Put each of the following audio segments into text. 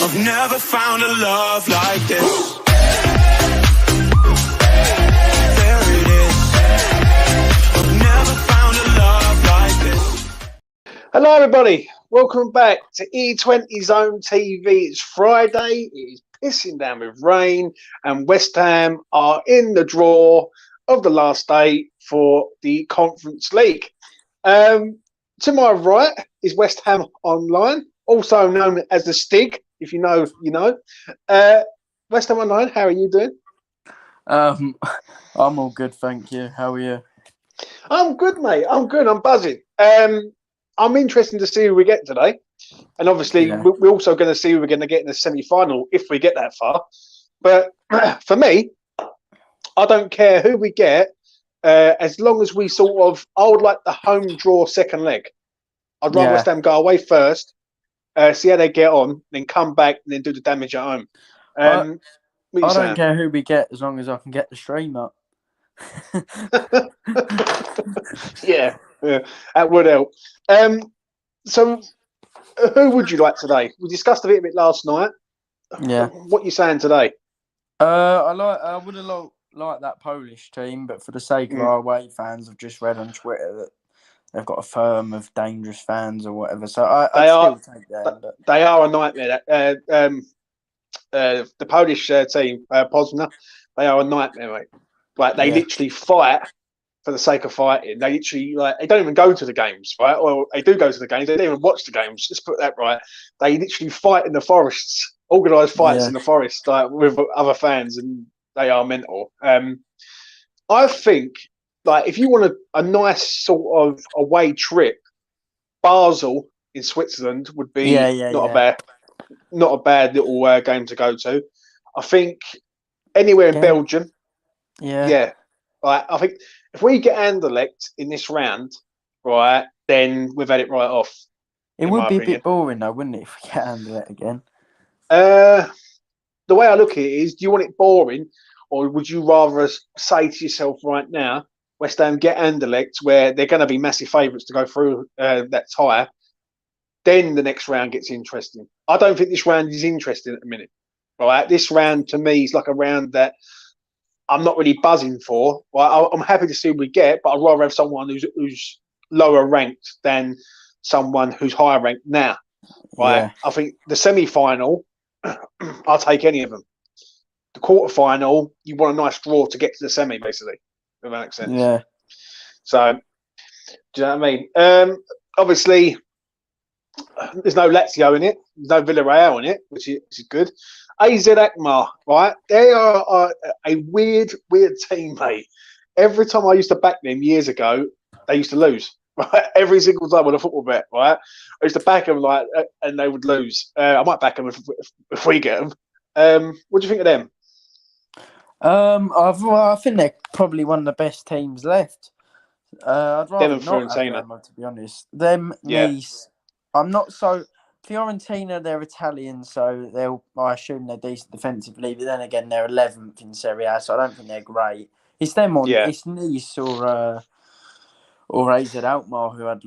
I've never found a love like this. There it is. I've never found a love like this. Hello, everybody. Welcome back to E20 Zone TV. It's Friday. It is pissing down with rain, and West Ham are in the draw of the last day for the Conference League. To my right is West Ham Online, also known as the Stig. If you know, you know. West Ham Online, how are you doing? I'm all good, thank you. How are you? I'm good, mate. I'm good. I'm buzzing. I'm interested to see who we get today. And obviously, we're also going to see who we're going to get in the semi-final if we get that far. But for me, I don't care who we get, as long as we I would like the home draw second leg. I'd rather West Ham go away first, see how they get on, then come back and then do the damage at home. I don't care who we get as long as I can get the stream up. yeah, that would help. So, who would you like today? We discussed a bit last night. Yeah. What are you saying today? I would have liked that Polish team, but for the sake of our away fans, I've just read on Twitter that they've got a firm of dangerous fans or whatever. So I'd still take them. But they are a nightmare. The Polish team, Poznan, they are a nightmare, mate. Like they literally fight for the sake of fighting. They literally they don't even go to the games, right? Or they do go to the games. They don't even watch the games. Let's put that right. They literally fight in the forests, organised fights in the forest, with other fans, and they are mental. I think, if you want a nice sort of away trip, Basel in Switzerland would be not a bad little game to go to. I think anywhere in Belgium. Yeah. I think if we get Anderlecht in this round, right, then we've had it right off. It would be a bit boring, though, wouldn't it, if we get Anderlecht again? The way I look at it is, do you want it boring, or would you rather say to yourself right now, West Ham get Anderlecht, where they're going to be massive favourites to go through that tie, then the next round gets interesting. I don't think this round is interesting at the minute. Right, this round to me is like a round that I'm not really buzzing for. Well, I'm happy to see what we get, but I'd rather have someone who's lower ranked than someone who's higher ranked now. Right? Yeah. I think the semi-final, I'll take any of them. The quarter-final, you want a nice draw to get to the semi, basically. If that makes sense. Yeah. So, do you know what I mean? Obviously, there's no Lazio in it. There's no Villarreal in it, which is good. AZ Alkmaar, right? They are a weird team, mate. Every time I used to back them years ago, they used to lose. Right? Every single time on a football bet, right? I used to back them and they would lose. I might back them if we get them. What do you think of them? I think they're probably one of the best teams left. I'd rather not Fiorentina, have them, to be honest. Them, Nice. I'm not so. Fiorentina, they're Italian, so I assume they're decent defensively. But then again, they're 11th in Serie A, so I don't think they're great. It's them it's Nice or AZ Alkmaar who I'd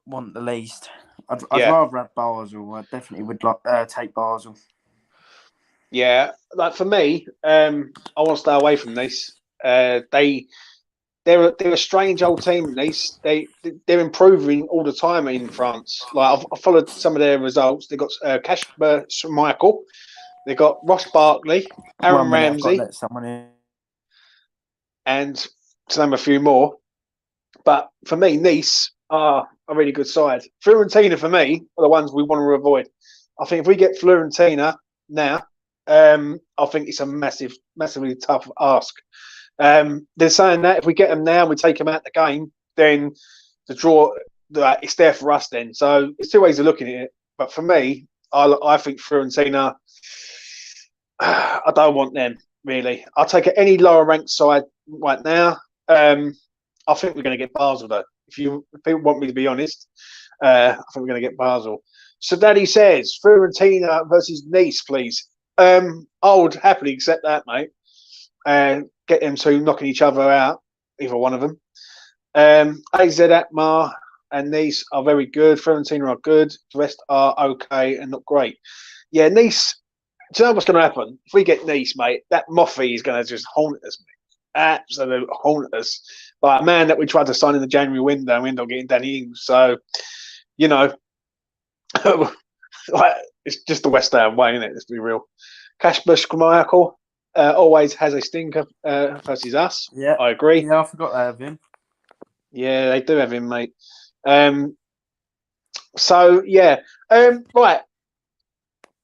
want the least. I'd rather have Basel. I definitely would take Basel. Yeah, for me, I want to stay away from Nice. They're a strange old team, Nice. They're improving all the time in France. I've followed some of their results. They've got Kasper Schmeichel. They've got Ross Barkley, Aaron Ramsey, let someone in. And to name a few more. But for me, Nice are a really good side. Fiorentina, for me, are the ones we want to avoid. I think if we get Fiorentina now, I think it's a massively tough ask. They're saying that if we get them now and we take them out the game, then the draw, it's there for us then. So it's two ways of looking at it. But for me, I think Fiorentina, I don't want them, really. I'll take any lower ranked side right now. I think we're going to get Basel, though. If people want me to be honest, I think we're going to get Basel. So Daddy says, Fiorentina versus Nice, please. I would happily accept that, mate. Get them two knocking each other out, either one of them. AZ Alkmaar and Nice are very good. Fiorentina are good. The rest are okay and not great. Yeah, Nice, Do you know what's going to happen? If we get Nice, mate, that Moffy is going to just haunt us, mate. Absolute haunt us. Like a man that we tried to sign in the January window and we ended up getting Danny Ings. So, you know, like, it's just the West Ham way, isn't it? Let's be real. Kasper Schmeichel always has a stinker versus us. Yeah, I agree. Yeah, I forgot that of him. Yeah, they do have him, mate. So, yeah. Right.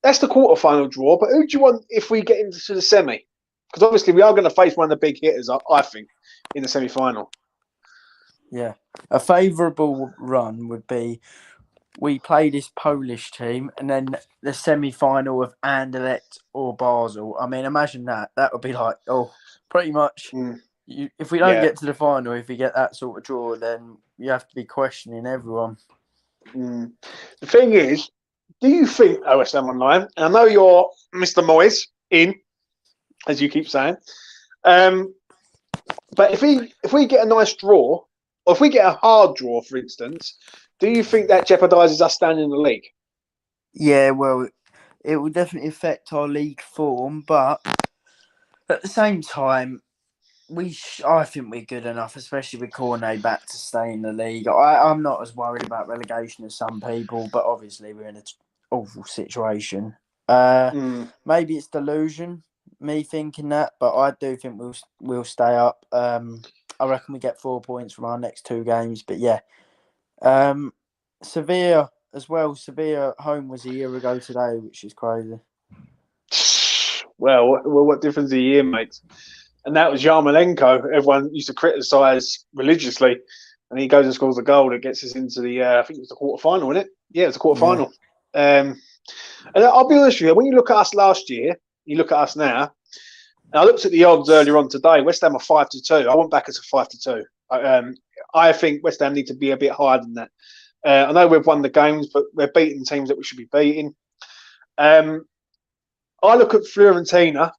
That's the quarterfinal draw. But who do you want if we get into the semi? Because obviously we are going to face one of the big hitters, I think, in the semi-final. Yeah. A favourable run would be we play this Polish team and then the semi-final of Anderlecht or Basel. I mean, imagine that. That would be like, pretty much. If we don't get to the final, if we get that sort of draw, then you have to be questioning everyone. The thing is, do you think, OSM Online, and I know you're Mr. Moyes in, as you keep saying, but if we get a nice draw, or if we get a hard draw, for instance, do you think that jeopardises us staying in the league? Yeah, well, it will definitely affect our league form, but at the same time, I think we're good enough, especially with Cornet back, to stay in the league. I'm not as worried about relegation as some people, but obviously we're in an awful situation. Maybe it's delusion, me thinking that, but I do think we'll stay up. I reckon we get 4 points from our next 2 games, but yeah. Sevilla as well. Sevilla at home was a year ago today, which is crazy. Well, what difference a year makes? And that was Yarmolenko. Everyone used to criticise religiously, and he goes and scores a goal that gets us into the. I think it was the quarterfinal, wasn't it? Yeah, it was the quarterfinal. Yeah. And I'll be honest with you. When you look at us last year, you look at us now. And I looked at the odds earlier on today. West Ham are 5-2. I went back as a 5-2. I think West Ham need to be a bit higher than that. I know we've won the games, but we're beating teams that we should be beating. I look at Fiorentina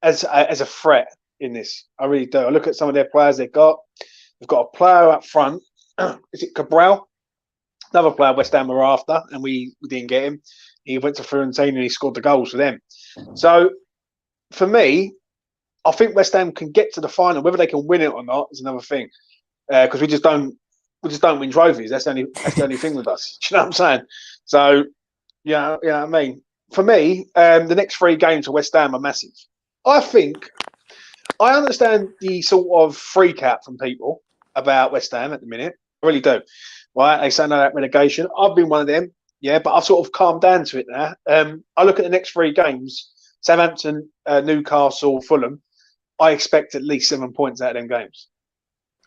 as a threat in this. I really do. I look at some of their players they've got. They've got a player up front. Is it Cabral? Another player West Ham were after, and we didn't get him. He went to Fiorentina and he scored the goals for them. So, for me, I think West Ham can get to the final. Whether they can win it or not is another thing. Because we just don't win trophies. That's the only thing with us. Do you know what I'm saying? So, yeah, you know what I mean. For me, the next 3 games for West Ham are massive. I understand the sort of freak out from people about West Ham at the minute. I really do. Right? They say no, that relegation. I've been one of them. Yeah, but I've sort of calmed down to it now. I look at the next 3 games: Southampton, Newcastle, Fulham. I expect at least 7 points out of them games.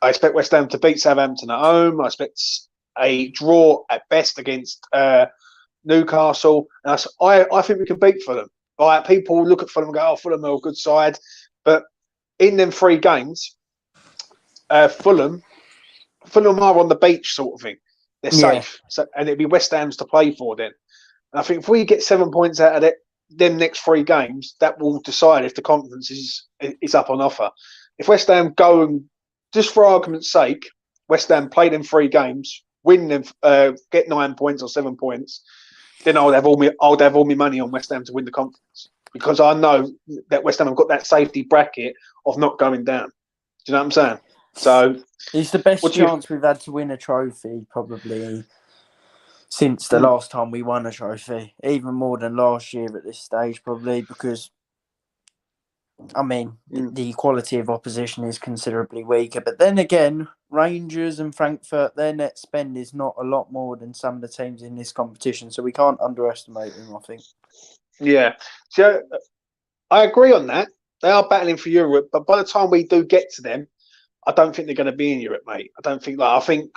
I expect West Ham to beat Southampton at home. I expect a draw at best against Newcastle. And I think we can beat Fulham. Right? People look at Fulham and go, "Oh, Fulham are a good side," but in them 3 games, Fulham are on the beach sort of thing. They're safe, so, and it'd be West Ham's to play for then. And I think if we get 7 points out of it, them next 3 games, that will decide if the conference is up on offer. If West Ham go and, just for argument's sake, West Ham play them 3 games, win them, get 9 points or 7 points, then I'll have all my money on West Ham to win the conference, because I know that West Ham have got that safety bracket of not going down. Do you know what I'm saying? So it's the best chance we've had to win a trophy probably since the last time we won a trophy, even more than last year at this stage probably, because I mean the quality of opposition is considerably weaker. But then again, Rangers and Frankfurt, their net spend is not a lot more than some of the teams in this competition, so we can't underestimate them, I think. Yeah, so I agree on that. They are battling for Europe, but by the time we do get to them, I don't think they're going to be in Europe, mate. I think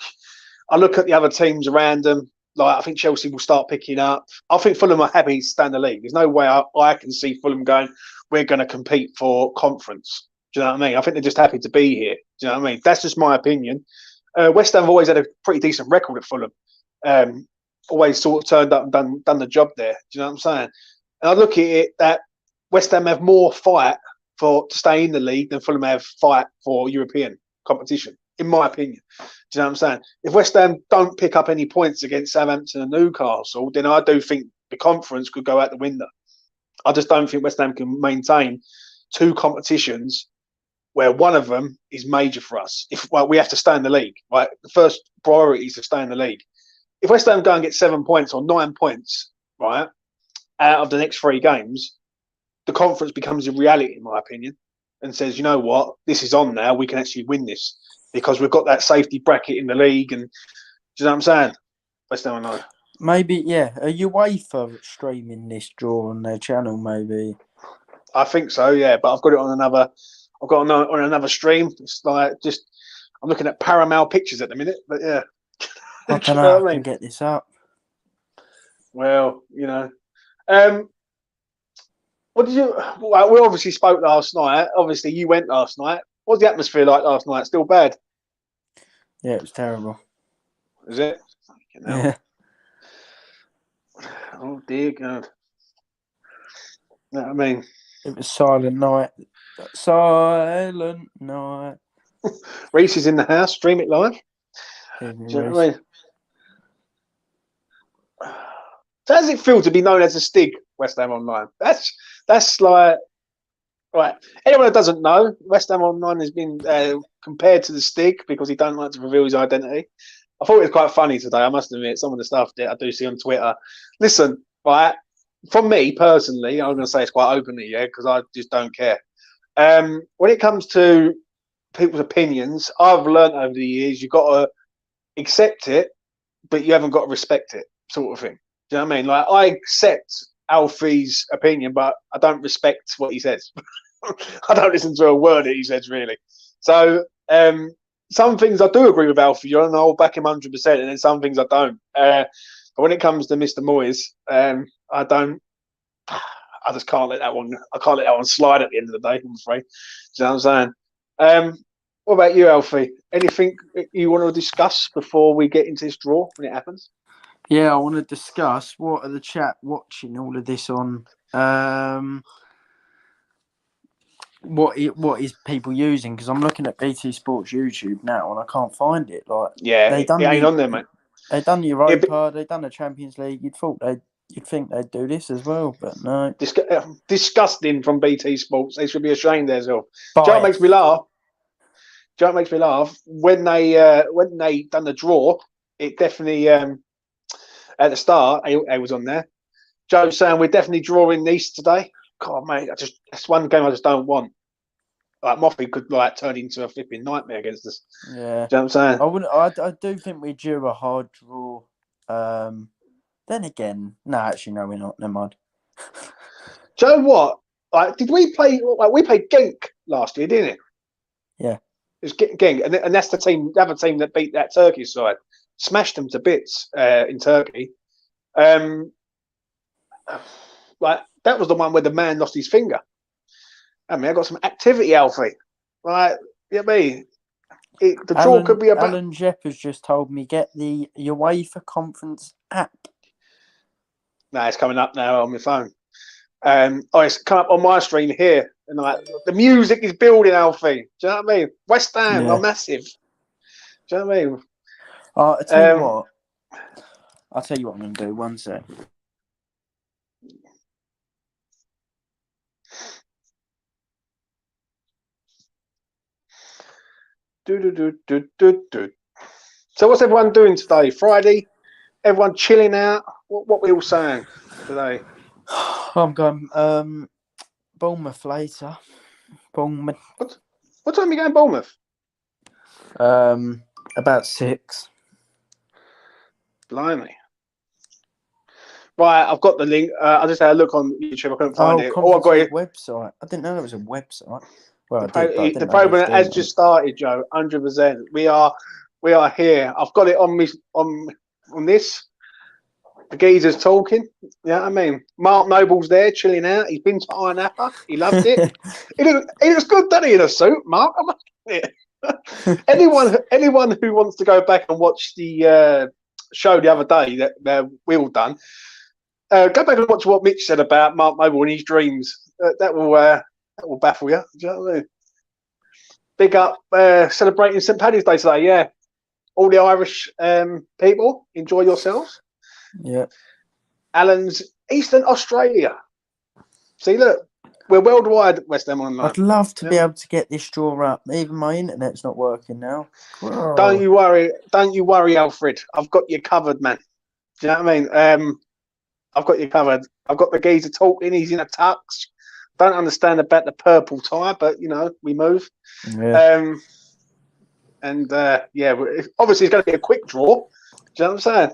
I look at the other teams around them. Like, I think Chelsea will start picking up. I think Fulham are happy to stay in the league. There's no way I can see Fulham going, we're going to compete for conference. Do you know what I mean? I think they're just happy to be here. Do you know what I mean? That's just my opinion. West Ham have always had a pretty decent record at Fulham. Always sort of turned up and done the job there. Do you know what I'm saying? And I look at it that West Ham have more fight to stay in the league than Fulham have fight for European competition, in my opinion. Do you know what I'm saying? If West Ham don't pick up any points against Southampton and Newcastle, then I do think the conference could go out the window. I just don't think West Ham can maintain 2 competitions where one of them is major for us. If we have to stay in the league, right? The first priority is to stay in the league. If West Ham go and get 7 points or 9 points, right, out of the next 3 games, the conference becomes a reality, in my opinion, and says, you know what, this is on now. We can actually win this because we've got that safety bracket in the league. And do you know what I'm saying? West Ham, I know. Maybe, yeah. Are Uefa streaming this draw on their channel? Maybe. I think so, yeah. But I've got it on another. I've got it on another stream. It's like I'm looking at Paramount Pictures at the minute. But yeah, I don't know. I can get this up. Well, you know, what did you? Well, we obviously spoke last night. Obviously, you went last night. What was the atmosphere like last night? Still bad? Yeah, it was terrible. Is it? Yeah. Oh dear God. You know what I mean? It was silent night. Silent night. Reese is in the house. Stream it live. Do you know what I mean? So how does it feel to be known as a Stig, West Ham Online? That's like, right. Anyone who doesn't know, West Ham Online has been compared to the Stig because he don't like to reveal his identity. I thought it was quite funny today. I must admit, some of the stuff that I do see on Twitter. Listen, right, from me personally, I'm going to say it's quite openly, yeah, because I just don't care. When it comes to people's opinions, I've learned over the years you've got to accept it, but you haven't got to respect it, sort of thing. Do you know what I mean? Like, I accept Alfie's opinion, but I don't respect what he says. I don't listen to a word that he says, really. So, some things I do agree with Alfie on, I'll back him 100%, and then some things I don't. But when it comes to Mr. Moyes, I don't. I just can't let that one. I can't let that one slide at the end of the day. I'm afraid. Do you know what I'm saying? What about you, Alfie? Anything you want to discuss before we get into this draw when it happens? Yeah, I want to discuss what are the chat watching all of this on. What is people using? Because I'm looking at BT Sports YouTube now and I can't find it. Like, Yeah, it ain't on there, mate. They done the Europa, they done the Champions League. You'd think they'd do this as well, but no. Disgusting from BT Sports. They should be ashamed of themselves. Do you know what makes me laugh? Do you know what makes me laugh? When they done the draw, it definitely at the start, I was on there. Joe saying we're definitely drawing Nice today. God, mate, that's one game I just don't want. Like, Moffy could turn into a flipping nightmare against us. Yeah, do you know what I'm saying? I do think we're due a hard draw. Then again, no, actually, no, we're not. Never mind. Do you know what? Like, did we play? Like, we played Genk last year, didn't it? Yeah. It was Genk, and that's the other team that beat that Turkish side, smashed them to bits in Turkey. Like, that was the one where the man lost his finger. I mean, I got some activity, Alfie. Right, you know what I mean? The draw could be about. Alan Jepp has just told me get the Uefa Conference app. No, it's coming up now on my phone. It's come up on my screen here, and the music is building, Alfie. Do you know what I mean? West Ham are massive. Do you know what I mean? I'll tell you what. I'll tell you what I'm going to do. One sec. So what's everyone doing today? Friday? Everyone chilling out? What we all saying today? I'm going Bournemouth later. Bournemouth. What time are you going Bournemouth? About 6. Blimey. Right, I've got the link. I just had a look on YouTube. I couldn't find it. Oh, I got it. Website. I didn't know there was a website. Well, The program has just started, Joe. 100%. We are here. I've got it on me on this. The geezer's talking. Yeah, I mean, Mark Noble's there chilling out. He's been to Iron Apple. He loved it. he looks good, doesn't he, in a suit, Mark? I must admit. anyone who wants to go back and watch the show the other day that we all done, go back and watch what Mitch said about Mark Noble and his dreams. That will baffle you. Do you know what I mean? Big up celebrating St. Paddy's Day today. Yeah, all the Irish people, enjoy yourselves. Yeah. Alan's Eastern Australia. See, look, we're worldwide at West Ham Online. I'd love to be able to get this draw up. Even my internet's not working now. Whoa. Don't you worry, Alfred. I've got you covered, man. Do you know what I mean? I've got you covered. I've got the geezer talking. He's in a tux. Don't understand about the purple tie, but we move. Yeah. Obviously it's going to be a quick draw. Do you know what I'm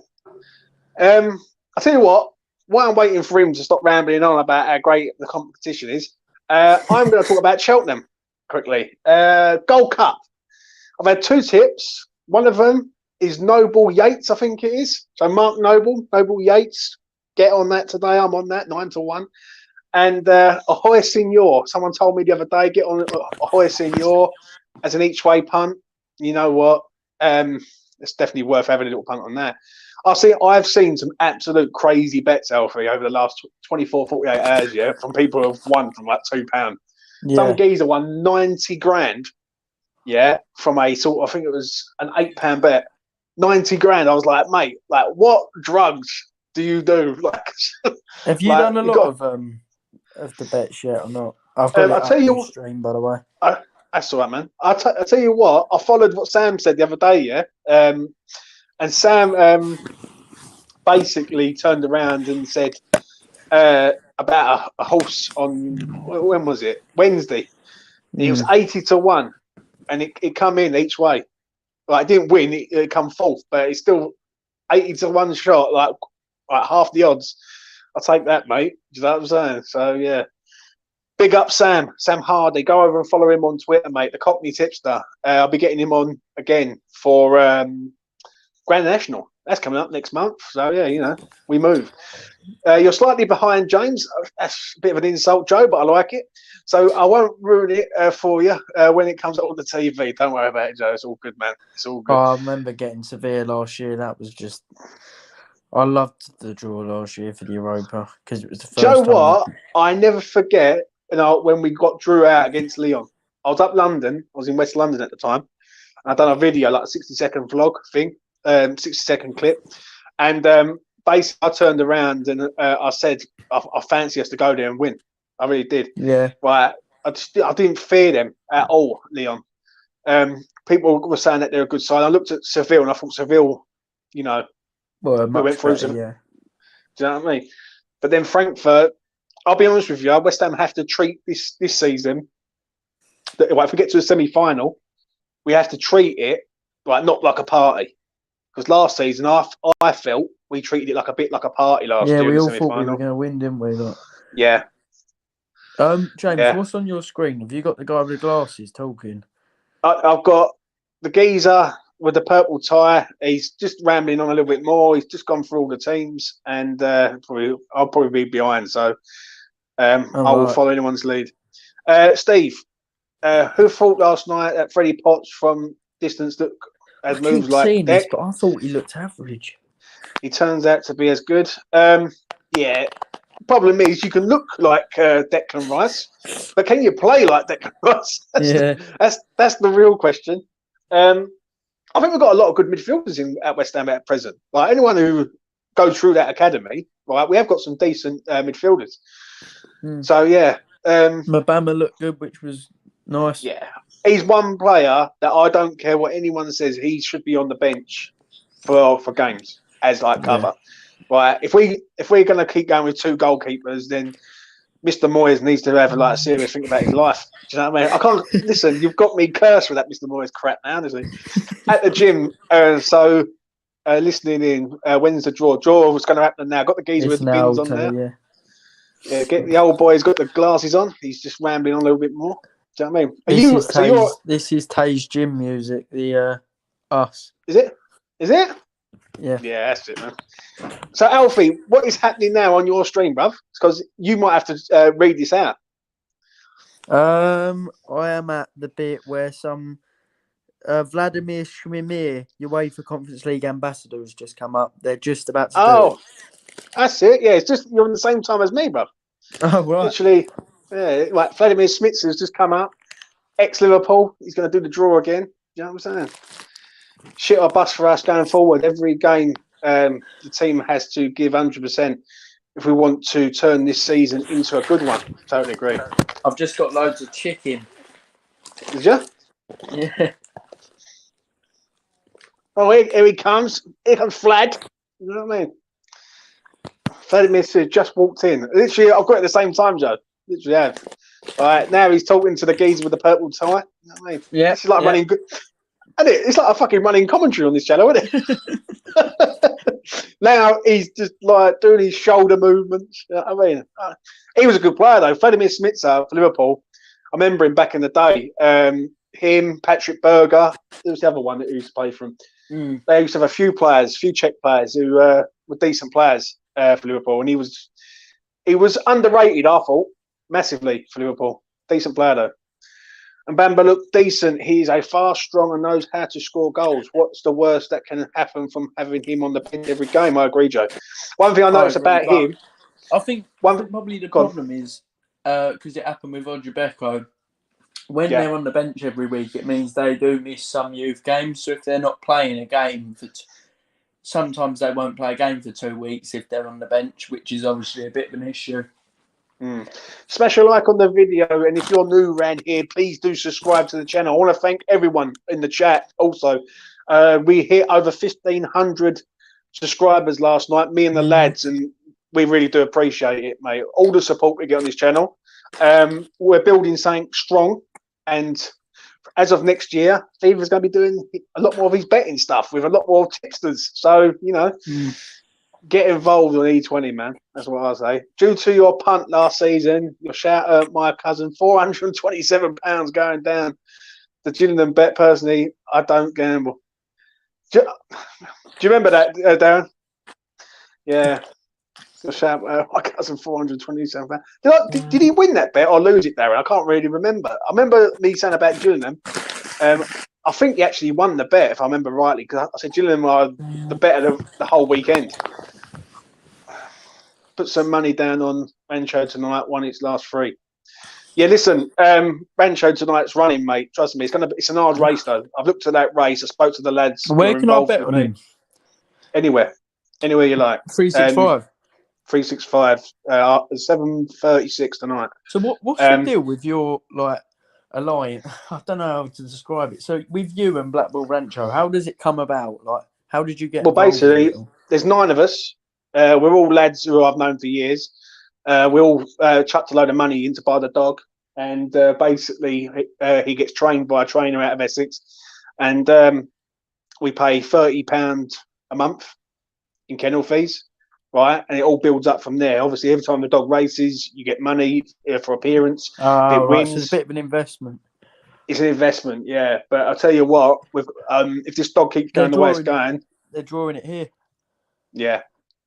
saying? I tell you what. While I'm waiting for him to stop rambling on about how great the competition is, I'm going to talk about Cheltenham quickly. Gold Cup. I've had 2 tips. One of them is Noble Yates, I think it is. So Mark Noble Yates. Get on that today. I'm on that 9-1. And Ahoy Senor. Someone told me the other day, get on Ahoy Senor as an each way punt. You know what? It's definitely worth having a little punt on that. I've seen some absolute crazy bets, Alfie, over the last 24, 48 hours, from people who have won from like £2. Yeah. Some geezer won 90 grand, from a sort of, I think it was an £8 bet. 90 grand. I was like, mate, like, what drugs do you do? Like, have you done a lot of the bets yet or not? I've got it up on the stream, by the way. That's all right, man. I tell you what, I followed what Sam said the other day, and Sam basically turned around and said about a horse on, when was it? Wednesday. It was 80-1, and it come in each way. Like, it didn't win, it come fourth, but it's still 80-1 shot, like half the odds. I'll take that, mate. Do you know what I'm saying? So, yeah. Big up Sam Hardy. Go over and follow him on Twitter, mate. The Cockney Tipster. I'll be getting him on again for Grand National. That's coming up next month. So, yeah, we move. You're slightly behind, James. That's a bit of an insult, Joe, but I like it. So I won't ruin it for you when it comes up on the TV. Don't worry about it, Joe. It's all good, man. It's all good. Oh, I remember getting Sevilla last year. That was just... I loved the draw last year for the Europa because it was the first time. Joe, what? I never forget, when we got drew out against Lyon. I was up London. I was in West London at the time. And I'd done a video, like a 60-second vlog thing, 60-second clip. And basically, I turned around and I said, I fancy us to go there and win. I really did. Yeah. Right. I didn't fear them at all, Lyon. People were saying that they're a good side. I looked at Seville and I thought Seville, we went through some. Yeah. Do you know what I mean? But then Frankfurt, I'll be honest with you, West Ham have to treat this season, if we get to a semi-final, we have to treat it not like a party. Because last season, I felt we treated it like a party last year. Yeah, we all thought we were going to win, didn't we? Yeah. James, what's on your screen? Have you got the guy with the glasses talking? I've got the geezer with the purple tie. He's just rambling on a little bit more. He's just gone through all the teams, and I'll probably be behind. So I will follow anyone's lead. Steve, who thought last night that Freddie Potts from distance had moves like this, but I thought he looked average. He turns out to be as good. Problem is, you can look like Declan Rice, but can you play like Declan Rice? That's the real question. I think we've got a lot of good midfielders at West Ham at present. Like anyone who goes through that academy, we have got some decent midfielders. So Bamba looked good, which was nice. Yeah, he's one player that I don't care what anyone says. He should be on the bench for games as cover. Right, if we're going to keep going with 2 goalkeepers, then Mr. Moyes needs to have a serious think about his life. Do you know what I mean? I can't listen. You've got me cursed with that Mr. Moyes crap now, isn't he? At the gym, listening in. When's the draw? Draw was going to happen now. Got the geezer with the bins on there. Yeah, get the old boy's got the glasses on. He's just rambling on a little bit more. Do you know what I mean? This is Tay's gym music. The us. Is it? Yeah. Yeah, that's it, man. So, Alfie, what is happening now on your stream, bruv? Because you might have to read this out. I am at the bit where some Vladimir Shmimir, UEFA Conference League ambassador, has just come up. They're just about to do it. That's it. Yeah, it's just you're on the same time as me, bruv. Oh, right. Literally, Vladimir Smits has just come up. Ex-Liverpool. He's going to do the draw again. You know what I'm saying? Shit or bust for us going forward. Every game, the team has to give 100%. if we want to turn this season into a good one. Totally agree. I've just got loads of chicken. Did you? Yeah. Oh, here he comes. Here comes Flad. You know what I mean? Vladimir just walked in. Literally, I've got it at the same time, Joe. Literally have. All right, now he's talking to the geezer with the purple tie. You know what I mean? Yeah. This is like running. Isn't it? It's like a fucking running commentary on this channel, isn't it? Now he's just like doing his shoulder movements. You know what I mean? He was a good player though. Vladimir Smitsa for Liverpool. I remember him back in the day. Him, Patrick Berger. There was the other one that he used to play for him. They used to have a few Czech players who were decent players for Liverpool, and he was underrated. I thought massively for Liverpool. Decent player though. And Bamba looked decent. He's a fast, strong, and knows how to score goals. What's the worst that can happen from having him on the pitch every game? I agree, Joe. One thing I noticed about him, I think probably the problem is because it happened with Odjabeko. When they're on the bench every week, it means they do miss some youth games. So if they're not playing a game sometimes they won't play a game for 2 weeks if they're on the bench, which is obviously a bit of an issue. Smash a like on the video, and if you're new around here, please do subscribe to the channel. I want to thank everyone in the chat. Also, we hit over 1,500 subscribers last night, me and the lads, and we really do appreciate it, mate. All the support we get on this channel. We're building something strong, and as of next year, Steve is going to be doing a lot more of his betting stuff with a lot more tipsters. So, you know, get involved on E20, man. That's what I say. Due to your punt last season, your shout out, my cousin, £427 going down the Gillingham bet. Personally, I don't gamble. Do you remember that, Darren? Yeah. Your shout out, my cousin, £427. Did he win that bet or lose it, Darren? I can't really remember. I remember me saying about Gillingham. I think he actually won the bet, if I remember rightly, because I said Gillingham are the bet of the whole weekend. Put some money down on Rancho tonight, won its last 3. Yeah, listen, Rancho tonight's running, mate. Trust me, it's an hard race though. I've looked at that race. I spoke to the lads. Where can I bet on him? Anywhere you like. 365. 365. 7:36 tonight. So what's the deal with your alliance? I don't know how to describe it. So with you and Blackpool Rancho, how does it come about? Like, how did you get? Well, basically, there's 9 of us. We're all lads who I've known for years. We all chucked a load of money in to buy the dog, and basically he gets trained by a trainer out of Essex, and we pay £30 a month in kennel fees, right? And it all builds up from there. Obviously, every time the dog races, you get money for appearance. If it wins, so it's a bit of an investment. It's an investment, yeah. But I'll tell you what, with if this dog keeps going the way it's going, they're drawing it here. Yeah.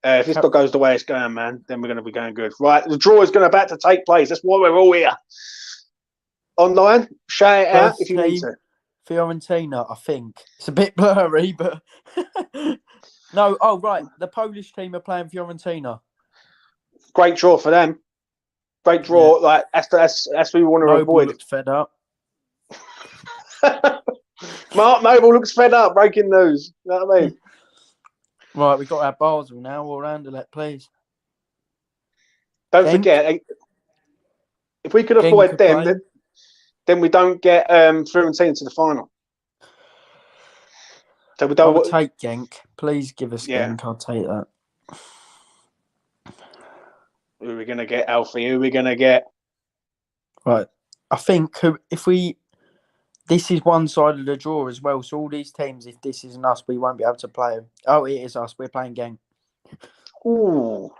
If this dog goes the way it's going, man, then we're going to be going good. Right, the draw is about to take place. That's why we're all here. Online, shout it out if you need to. Fiorentina, I think. It's a bit blurry, but... No, oh, right. The Polish team are playing Fiorentina. Great draw for them. Great draw. Yeah. That's what we want to avoid. Looks fed up. Mark Noble looks fed up. Breaking news. You know what I mean? Right, we've got our Basel now. We'll handle it, please. Don't forget, if we could avoid them, then we don't get Fiorentina to the final. So we don't. I'll take Genk. Please give us Genk. I'll take that. Who are we going to get, Alfie? Who are we going to get? Right. I think this is one side of the draw as well. So all these teams, if this isn't us, we won't be able to play them. Oh, it is us. We're playing Genk. Ooh.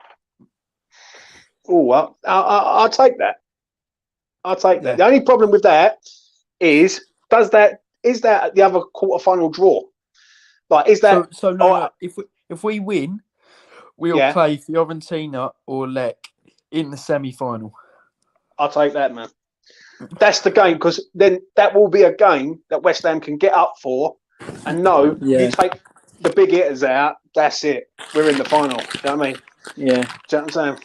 Well, I'll take that. I'll take that. The only problem with that is that the other quarterfinal draw? Like, is that no, if we win, we'll play Fiorentina or Lech in the semi-final. I'll take that, man. That's the game, because then that will be a game that West Ham can get up for and know you take the big hitters out, that's it. We're in the final. Do you know what I mean? Yeah. Do you know what I'm saying?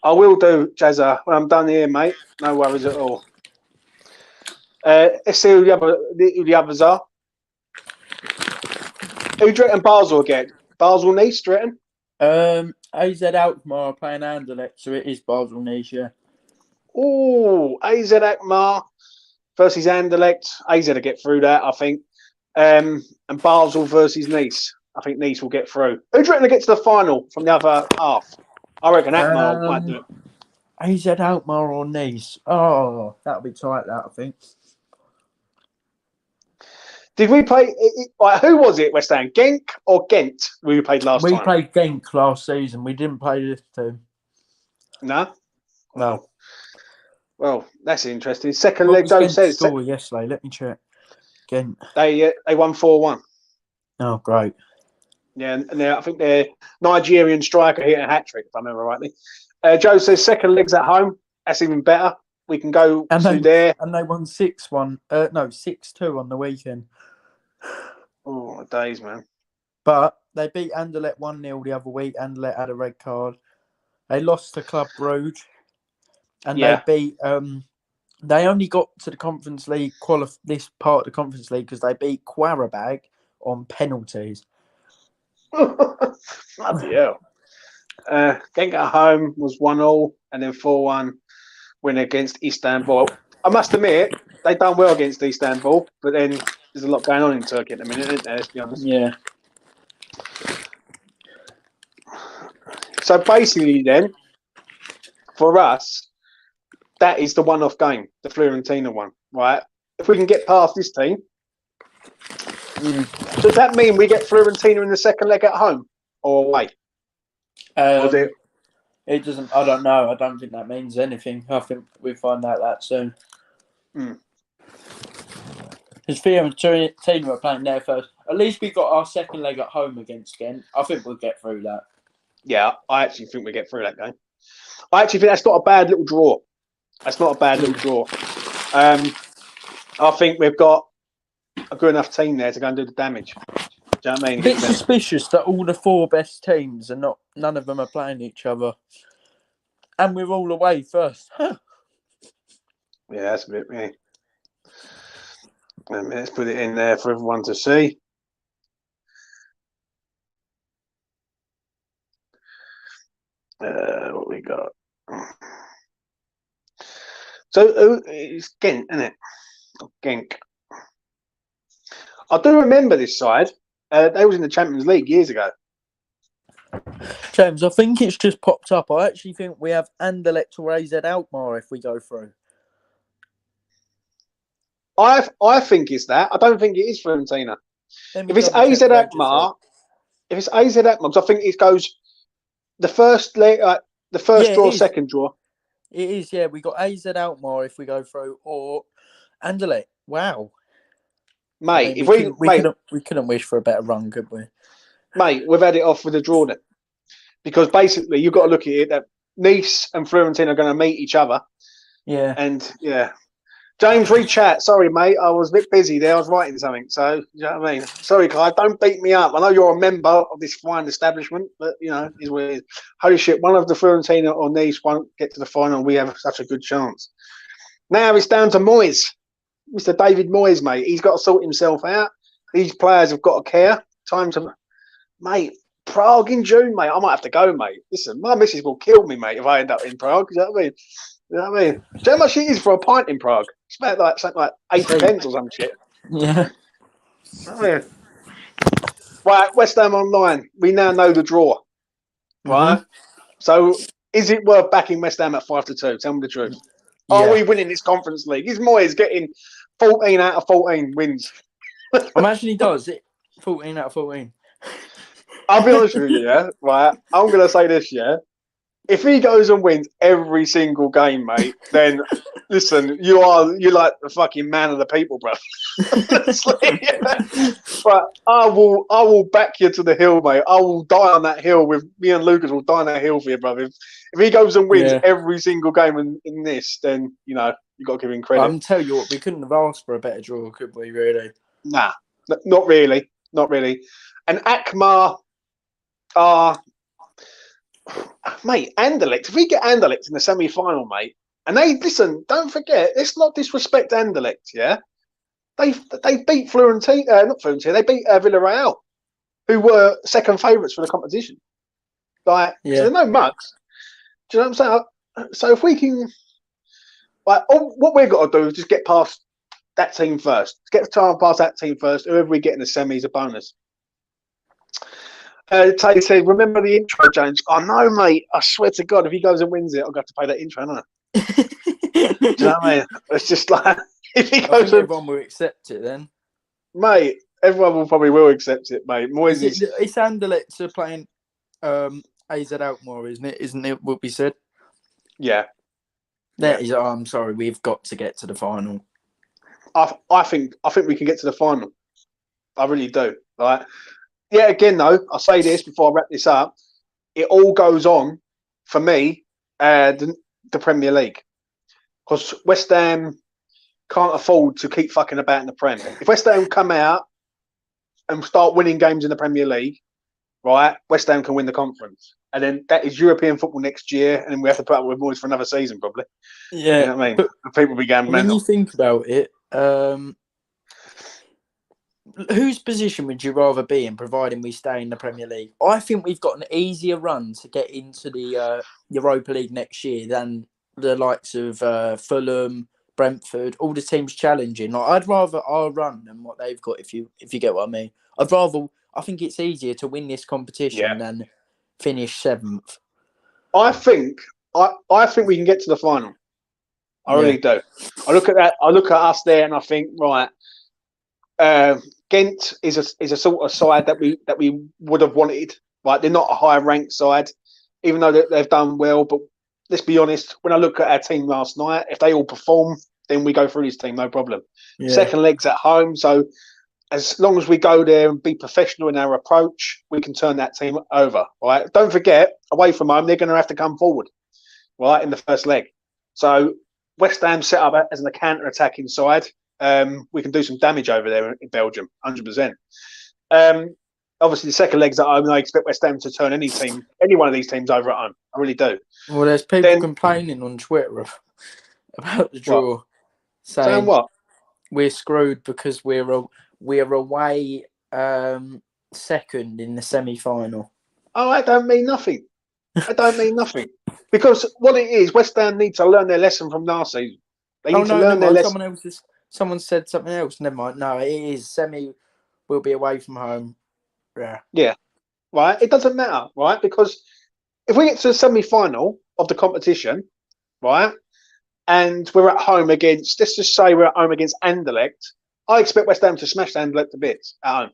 I will do, Jazza, when I'm done here, mate. No worries at all. Let's see who the others are. Who do you reckon Basel again? Basel Nice, do you reckon? AZ Alkmaar are playing Anderlecht, so it is Basel Nice, yeah. Oh, AZ Alkmaar versus Anderlecht. AZ will get through that, I think. And Basel versus Nice. I think Nice will get through. Who do you reckon to get to the final from the other half? I reckon Alkmaar might do it. AZ Alkmaar or Nice? Oh, that'll be tight, that, I think. Did we play? Who was it, West Ham? Genk or Ghent we played last time? We played Genk last season. We didn't play this team. No? No. Well, that's interesting. Second What leg, was Joe Ghent's says. score yesterday? Let me check. Ghent. They won 4-1. Oh, great. Yeah, and I think their Nigerian striker hit a hat-trick, if I remember rightly. Joe says second leg's at home. That's even better. We can go there. And they won 6-1. No, 6-2 on the weekend. Oh, days, man. But they beat Anderlecht 1-0 the other week. Anderlecht had a red card. They lost to Club Brugge. And they beat... they only got to the Conference League, this part of the Conference League, because they beat Qarabag on penalties. Bloody hell. Genk at home was 1-0 and then 4-1 win against Istanbul. I must admit, they've done well against Istanbul, but then there's a lot going on in Turkey at the minute, isn't there? Let's be honest. Yeah. So basically, then, for us, that is the one-off game, the Fiorentina one, right? If we can get past this team, does that mean we get Fiorentina in the second leg at home or away? It doesn't. I don't know. I don't think that means anything. I think we'll find out that soon. Because Fiorentina are playing there first. At least we got our second leg at home against Ghent. I think we'll get through that. Yeah, I actually think we get through that game. I actually think that's not a bad little draw. That's not a bad little draw. I think we've got a good enough team there to go and do the damage. Do you know what I mean? A bit suspicious that all the four best teams are none of them are playing each other. And we're all away first. Huh. Yeah, that's a bit me. Let's put it in there for everyone to see. What we got? So it's Ghent, isn't it? Genk. I do remember this side. They was in the Champions League years ago. James, I think it's just popped up. I actually think we have Anderlecht or AZ Alkmaar if we go through. I think it's that. I don't think it is Fiorentina. If it's AZ Alkmaar, because I think it goes the first leg, the first draw, second draw. It is, yeah. We got AZ Alkmaar if we go through, or Anderlecht. Wow, mate. I mean, we couldn't wish for a better run, could we? Mate, we've had it off with a draw then, because basically you've got to look at it that Nice and Fiorentina are going to meet each other. Yeah, and yeah. James, read chat. Sorry, mate. I was a bit busy there. I was writing something. So, you know what I mean? Sorry, Kai. Don't beat me up. I know you're a member of this fine establishment, but, you know, is what it is. Holy shit. One of the Fiorentina or Nice won't get to the final. We have such a good chance. Now it's down to Moyes. Mr. David Moyes, mate. He's got to sort himself out. These players have got to care. Time to... Mate, Prague in June, mate. I might have to go, mate. Listen, my missus will kill me, mate, if I end up in Prague. You know what I mean? You know what I mean? Do you know how much it is for a pint in Prague? It's about like something like 80 pence or some shit. Yeah. You know what I mean? Right, West Ham Online. We now know the draw. Right? So is it worth backing West Ham at 5-2? Tell me the truth. Yeah. Are we winning this Conference League? Is Moyes getting 14 out of 14 wins? Imagine he does it. 14 out of 14. I'll be honest with you, yeah? Right? I'm going to say this, yeah? If he goes and wins every single game, mate, then listen, you're like the fucking man of the people, bro. But I will back you to the hill, mate. I will die on that hill with me and Lucas will die on that hill for you, brother. If he goes and wins every single game in this, then you know you got to give him credit. I'm telling you what, we couldn't have asked for a better draw, could we? Really? Nah, not really, not really. And Alkmaar are. Mate, Anderlecht. If we get Anderlecht in the semi-final, mate, and they listen, don't forget, let's not disrespect Anderlecht. Yeah, they beat Fiorentina, not Fiorentina. They beat Villarreal, who were second favourites for the competition. Like, Yeah. so there's no mugs. Do you know what I'm saying? So if we can, like, what we've got to do is just get past that team first. Get the time past that team first. Whoever we get in the semi is a bonus. Tay said, remember the intro, James? Oh, no, mate. I swear to God, if he goes and wins it, I'll have to pay that intro, don't I? Do you know what I mean? It's just like, if he I goes think everyone will accept it then. mate, everyone will accept it, mate. Moyes is... It's Anderlecht are playing AZ Alkmaar, isn't it? Isn't it what we said? Yeah. That is. Oh, I'm sorry, we've got to get to the final. I think we can get to the final. I really do. Right? Yeah, again, though, I'll say this before I wrap this up. It all goes on, for me, the Premier League. Because West Ham can't afford to keep fucking about in the Prem. If West Ham come out and start winning games in the Premier League, right, West Ham can win the conference. And then that is European football next year, and we have to put up with Moyes for another season, probably. Yeah. You know what I mean? But people will be going when mental. you think about it, whose position would you rather be in, providing we stay in the Premier League? I think we've got an easier run to get into the Europa League next year than the likes of Fulham, Brentford, all the teams challenging. Like, I'd rather our run than what they've got. If you get what I mean, I think it's easier to win this competition than finish 7th. I think we can get to the final. I really do. I look at that. I look at us there, and I think, right, Ghent is a sort of side that we would have wanted. Right, they're not a high ranked side, even though they've done well. But let's be honest. When I look at our team last night, if they all perform, then we go through this team, no problem. Yeah. Second leg's at home, so as long as we go there and be professional in our approach, we can turn that team over. Right? Don't forget, away from home, they're going to have to come forward, right, in the first leg. So West Ham set up as a counter-attacking side. We can do some damage over there in Belgium, 100%. Obviously, the second leg's at home, and I expect West Ham to turn any one of these teams over at home. I really do. Well, there's people complaining on Twitter about the draw, saying what? We're screwed because we're away second in the semi-final. Oh, I don't mean nothing. Because what it is, West Ham need to learn their lesson from last season. They need to learn their lesson. Someone said something else. Never mind. No, it is semi. We'll be away from home. Yeah. Yeah. Right. It doesn't matter, right? Because if we get to the semi-final of the competition, right, and we're at home against, let's just say we're at home against Anderlecht, I expect West Ham to smash Anderlecht to bits at home.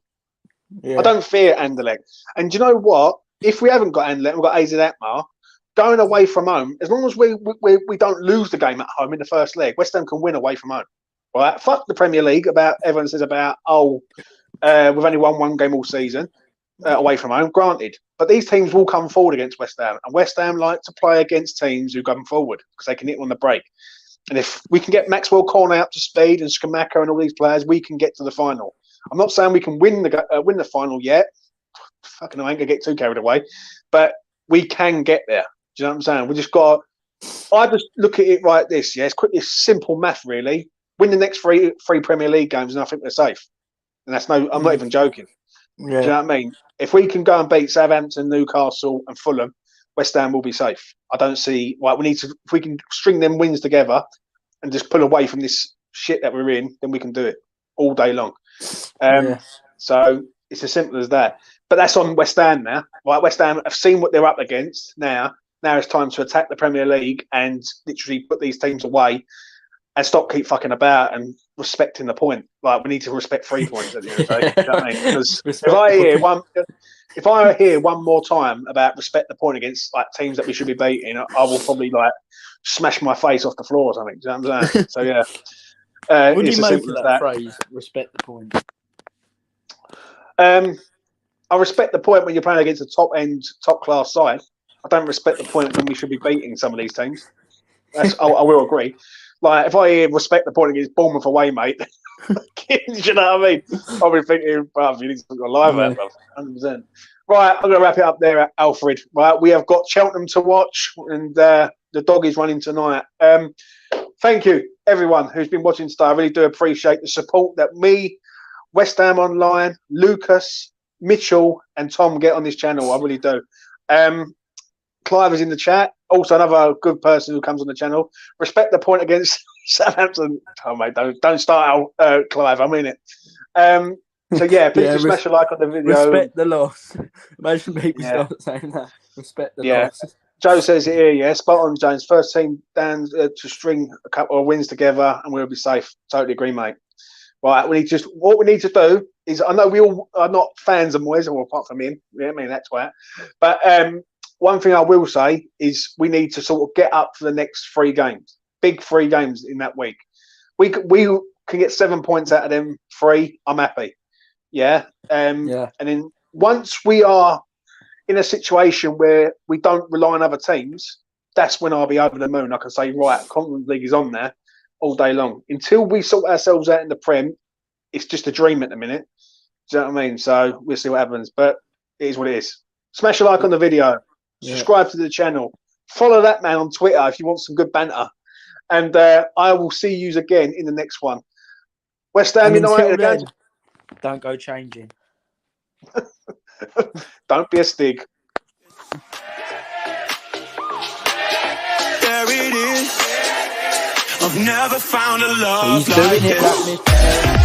Yeah. I don't fear Anderlecht. And do you know what? If we haven't got Anderlecht, we've got AZ Alkmaar, going away from home, as long as we don't lose the game at home in the first leg, West Ham can win away from home. Right? Fuck the Premier League everyone says about, we've only won one game all season away from home, granted. But these teams will come forward against West Ham. And West Ham like to play against teams who come forward because they can hit on the break. And if we can get Maxwell Cornet up to speed and Skamaka and all these players, we can get to the final. I'm not saying we can win the final yet. Fucking, I ain't going to get too carried away. But we can get there. Do you know what I'm saying? We just got... I just look at it like this, yeah? It's simple math, really. Win the next three Premier League games and I think we're safe. And I'm not even joking. Yeah. Do you know what I mean? If we can go and beat Southampton, Newcastle and Fulham, West Ham will be safe. I don't see why we need to. If we can string them wins together and just pull away from this shit that we're in, then we can do it all day long. So it's as simple as that. But that's on West Ham now. Right? West Ham have seen what they're up against now. Now it's time to attack the Premier League and literally put these teams away and stop keep fucking about and respecting the point. Like, we need to respect 3 points at the end of the day. You know what I mean? Because if I hear one more time about respect the point against like teams that we should be beating, I will probably like smash my face off the floor or something. Do you know what I'm saying? So yeah. What do you make of that phrase? Respect the point. I respect the point when you're playing against a top class side. I don't respect the point when we should be beating some of these teams. I will agree. Like, if I hear respect the point against Bournemouth away, mate, you know what I mean? I'll be thinking, bruv, you need to go live at that, 100%. Right, I'm going to wrap it up there, Alfred. Right, we have got Cheltenham to watch, and the dog is running tonight. Thank you, everyone who's been watching today. I really do appreciate the support that me, West Ham Online, Lucas, Mitchell, and Tom get on this channel. I really do. Clive is in the chat. Also, another good person who comes on the channel. Respect the point against Southampton. Oh, mate, don't start out, Clive. I mean it. So, yeah, please do smash a like on the video. Respect the loss. Imagine people start saying that. Respect the loss. Joe says it here, yeah. Spot on, James. First team down to string a couple of wins together and we'll be safe. Totally agree, mate. Right, what we need to do is, I know we all are not fans of Moyes, or apart from him, yeah, I mean, that's why. But one thing I will say is we need to sort of get up for the next 3 games. Big 3 games in that week. We can get 7 points out of them 3. I'm happy. Yeah. And then once we are in a situation where we don't rely on other teams, that's when I'll be over the moon. I can say, right, Conference League is on there all day long. Until we sort ourselves out in the Prem, it's just a dream at the minute. Do you know what I mean? So we'll see what happens. But it is what it is. Smash a like on the video. Subscribe to the channel. Follow that man on Twitter if you want some good banter. And I will see you again in the next one. West Ham United again. Don't go changing. Don't be a stig. There it is. I've never found a love He's doing like it this. like me.